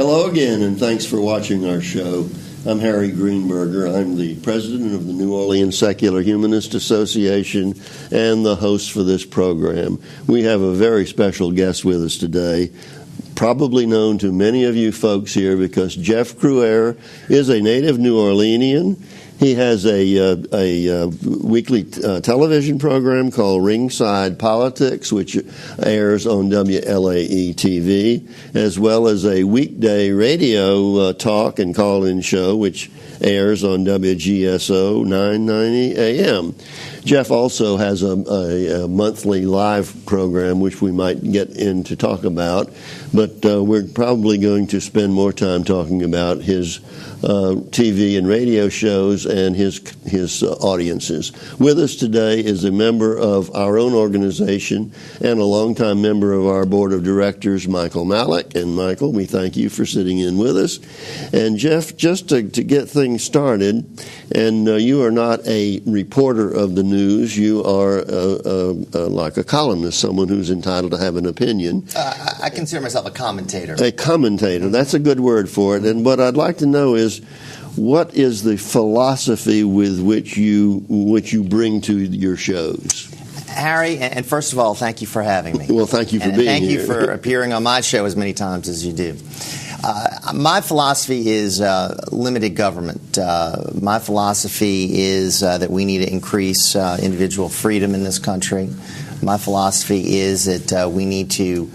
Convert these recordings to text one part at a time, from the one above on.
Hello again, and thanks for watching our show. I'm Harry Greenberger. I'm the president of the New Orleans Secular Humanist Association and the host for this program. We have a very special guest with us today, probably known to many of you folks here because Jeff Crouere is a native New Orleanian. He has a weekly television program called Ringside Politics, which airs on WLAE-TV, as well as a weekday radio talk and call-in show, which airs on WGSO 990 AM. Jeff also has a monthly live program, which we might get in to talk about, but we're probably going to spend more time talking about his TV and radio shows and his audiences. With us today is a member of our own organization and a longtime member of our board of directors, Michal Malec. And Michal, we thank you for sitting in with us. And Jeff, just to get things started, and you are not a reporter of the news, you are like a columnist, someone who's entitled to have an opinion. I consider myself a commentator. A commentator, that's a good word for it. And what I'd like to know is, what is the philosophy with which you bring to your shows? Harry, and first of all, thank you for having me. Well, thank you for being here. Thank you for appearing on my show as many times as you do. My philosophy is limited government. My philosophy is that we need to increase individual freedom in this country. My philosophy is that we need to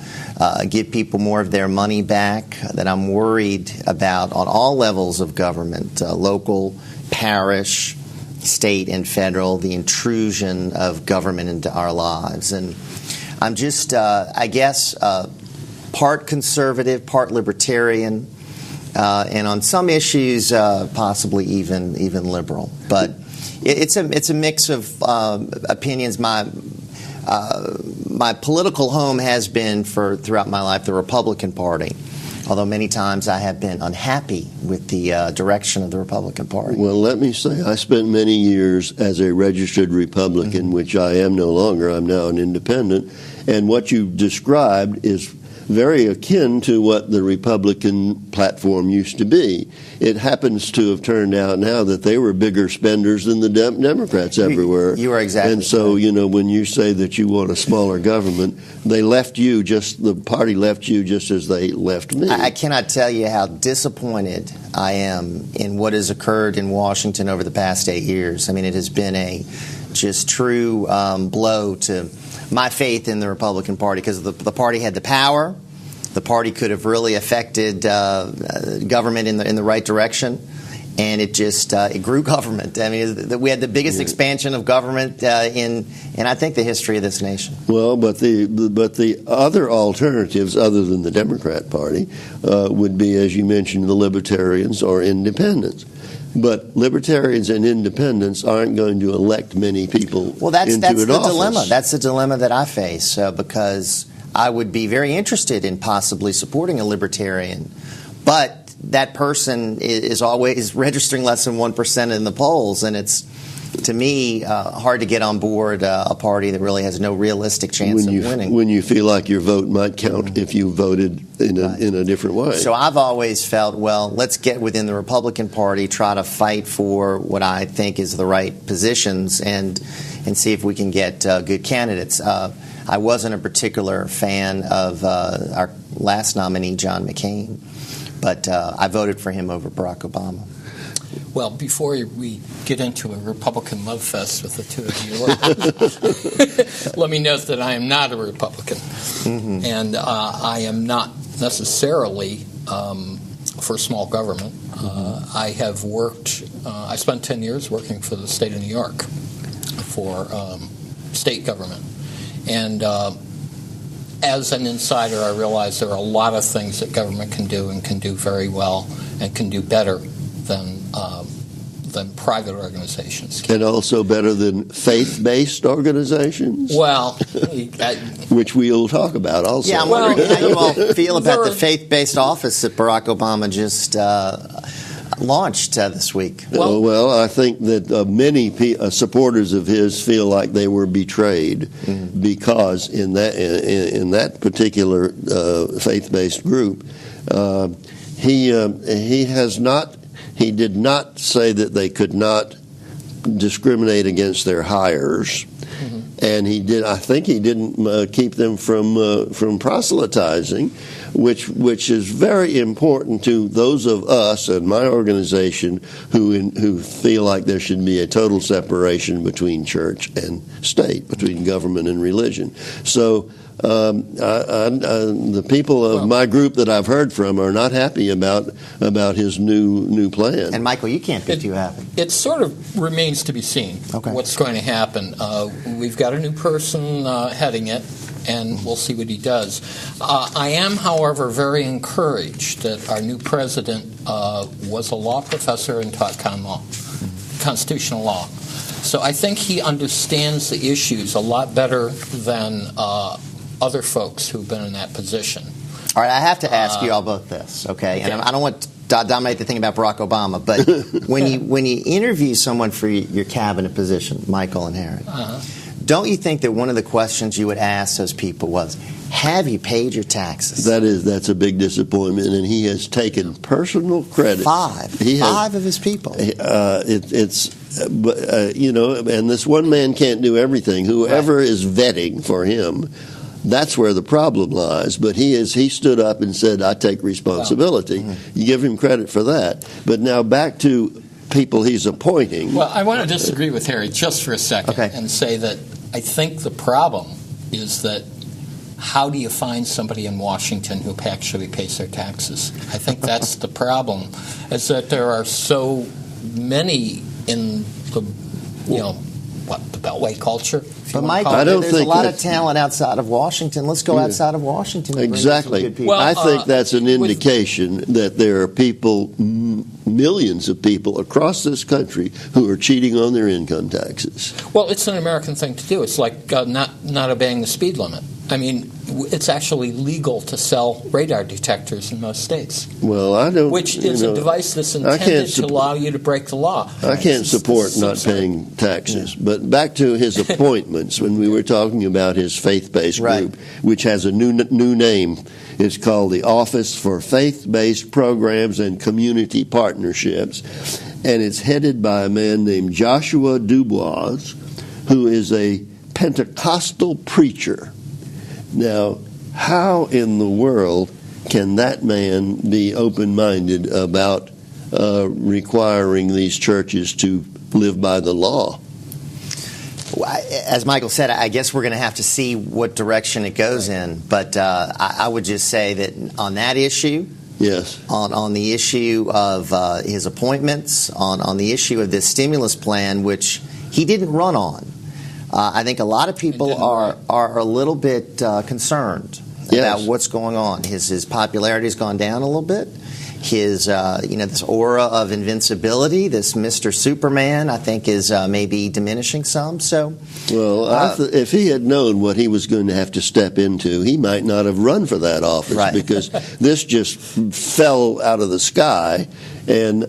give people more of their money back, that I'm worried about on all levels of government, local, parish, state, and federal, the intrusion of government into our lives. And I'm just, I guess, part conservative, part libertarian, and on some issues, possibly even liberal. But it's a mix of opinions. My political home has been throughout my life the Republican Party, although many times I have been unhappy with the direction of the Republican Party. Well, let me say, I spent many years as a registered Republican, which I am no longer. I'm now an independent. And what you described is very akin to what the Republican platform used to be. It happens to have turned out now that they were bigger spenders than the Democrats everywhere. You are exactly And so, right. you know, when you say that you want a smaller government, the party left you just as they left me. I cannot tell you how disappointed I am in what has occurred in Washington over the past 8 years. I mean, it has been a just true blow to my faith in the Republican Party, because the party had the power. The party could have really affected government in the right direction, and it just it grew government. I mean, we had the biggest expansion of government in I think the history of this nation. Well, but the other alternatives, other than the Democrat Party, would be, as you mentioned, the Libertarians or Independents. But Libertarians and Independents aren't going to elect many people into that's the office. dilemma. That's the dilemma that I face, because I would be very interested in possibly supporting a Libertarian, but that person is always registering less than 1% in the polls, and it's, to me, hard to get on board a party that really has no realistic chance of winning. When you feel like your vote might count if you voted in a different way. So I've always felt, well, let's get within the Republican Party, try to fight for what I think is the right positions, and see if we can get good candidates. I wasn't a particular fan of our last nominee, John McCain, but I voted for him over Barack Obama. Well, before we get into a Republican love fest with the two of you, let me note that I am not a Republican, and I am not necessarily for small government. I have worked, I spent 10 years working for the state of New York for state government. And as an insider, I realize there are a lot of things that government can do and can do very well and can do better than private organizations can. And also better than faith-based organizations? Well, which we'll talk about also. Yeah, I'm wondering how you all feel about the faith-based office that Barack Obama just launched this week. Well, I think that many supporters of his feel like they were betrayed because in that particular faith-based group, he did not say that they could not discriminate against their hires, and I think he didn't keep them from proselytizing, which is very important to those of us and my organization who feel like there should be a total separation between church and state, between government and religion. So the people of my group that I've heard from are not happy about his new plan. And Michael, you can't be too happy. It sort of remains to be seen what's going to happen. We've got a new person heading it, and we'll see what he does. I am, however, very encouraged that our new president was a law professor and taught constitutional law. So I think he understands the issues a lot better than other folks who've been in that position. All right, I have to ask you all both this, okay? And I don't want to dominate the thing about Barack Obama, but when you interview someone for your cabinet position, Michael and Harry, don't you think that one of the questions you would ask those people was, have you paid your taxes? That's a big disappointment, and he has taken personal credit. Five of his people. And this one man can't do everything. Whoever is vetting for him, that's where the problem lies. But he stood up and said, I take responsibility. You give him credit for that. But now back to people he's appointing. Well, I want to disagree with Harry just for a second and say that I think the problem is that how do you find somebody in Washington who actually pays their taxes? I think that's the problem, is that there are so many in the, the Beltway culture. But Michael, there's a lot of talent outside of Washington. Let's go outside of Washington. And exactly. Bring in some good people. Well, I think that's an indication that there are people, millions of people across this country who are cheating on their income taxes. Well, it's an American thing to do. It's like not obeying the speed limit. I mean, it's actually legal to sell radar detectors in most states. Well, I don't. Which is a device that's intended to allow you to break the law. I can't support not paying taxes. Yeah. But back to his appointments, when we were talking about his faith-based group, which has a new name. It's called the Office for Faith-Based Programs and Community Partnerships, and it's headed by a man named Joshua Dubois, who is a Pentecostal preacher. Now, how in the world can that man be open-minded about requiring these churches to live by the law? As Michael said, I guess we're going to have to see what direction it goes in. But I would just say that on that issue, on the issue of his appointments, on the issue of this stimulus plan, which he didn't run on, I think a lot of people are a little bit concerned about what's going on. His popularity has gone down a little bit. His, this aura of invincibility, this Mr. Superman, I think is maybe diminishing some. So, if he had known what he was going to have to step into, he might not have run for that office because this just fell out of the sky. And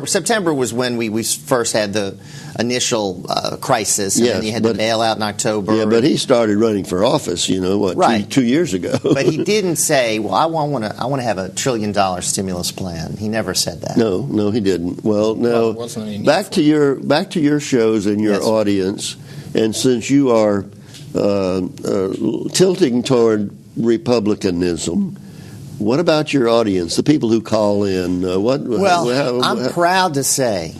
September was when we first had the initial crisis, and then you had to bail out in October. Yeah, but he started running for office, 2 years ago. But he didn't say, "Well, I want to have $1 trillion stimulus plan." He never said that. No, he didn't. Well, now back to your shows and your audience, and since you are tilting toward Republicanism. What about your audience, the people who call in? I'm proud to say